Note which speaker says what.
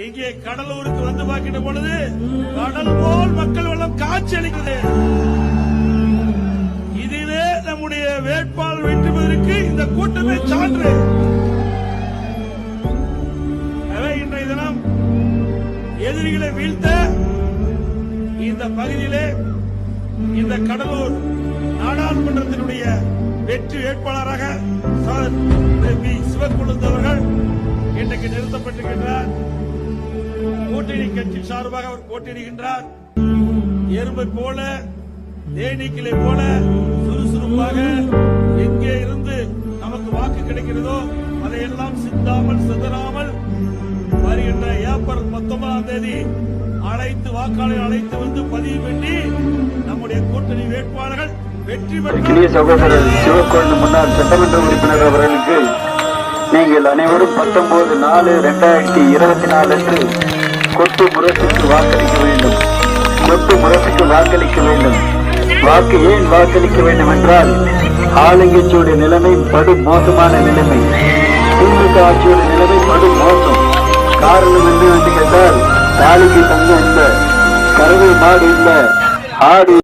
Speaker 1: இங்கே கடலூருக்கு வந்து பார்க்கின்ற பொழுது கடல் போல் மக்கள் வெள்ளம் காட்சி அளிக்கிறது. இதிலே நம்முடைய வேட்பாளர் வெற்றி பெறுவதற்கு இந்த கூட்டமே சான்று. இன்றைய தினம் எதிரிகளை வீழ்த்த இந்த பகுதியிலே இந்த கடலூர் நாடாளுமன்றத்தினுடைய வெற்றி வேட்பாளராக சிவக்கொழுந்து அவர்கள் இன்றைக்கு நிறுத்தப்பட்டிருக்கின்றார். கூட்டணி கட்சி சார்பாக அவர் போட்டியிடுகின்றார். எறும்பை போல தேனீக்களை போல சுறுசுறுப்பாக எங்கே இருந்து நமக்கு வாக்கு கிடைக்கிறதோ அதையெல்லாம் சிந்தாமல் சிதறாமல் வருகின்ற ஏப்ரல் 19ஆம் தேதி வாக்காளரை அழைத்து வந்து பதிவு பண்ணி நம்முடைய கூட்டணி வேட்பாளர்கள் வெற்றி பெற்ற
Speaker 2: சகோதரர் சிவக்கொழுந்து முன்னாள் சட்டமன்ற உறுப்பினர் அவர்களுக்கு நீங்கள் அனைவரும் 19/4/2024 அன்று கொட்டு முரசுக்கு வாக்களிக்க வேண்டும். கொட்டு முரசுக்கு வாக்களிக்க வேண்டும். வாக்கு ஏன் வாக்களிக்க வேண்டும் என்றால் ஆளுங்கட்சியுடைய நிலைமை படு மோசமான நிலைமை. திமுக ஆட்சியுடைய நிலைமை படு மோசம். காரணம் என்ன என்று கேட்டால் தாலிக்கு தங்க இல்ல, கறவை மாடு இல்ல, ஆடு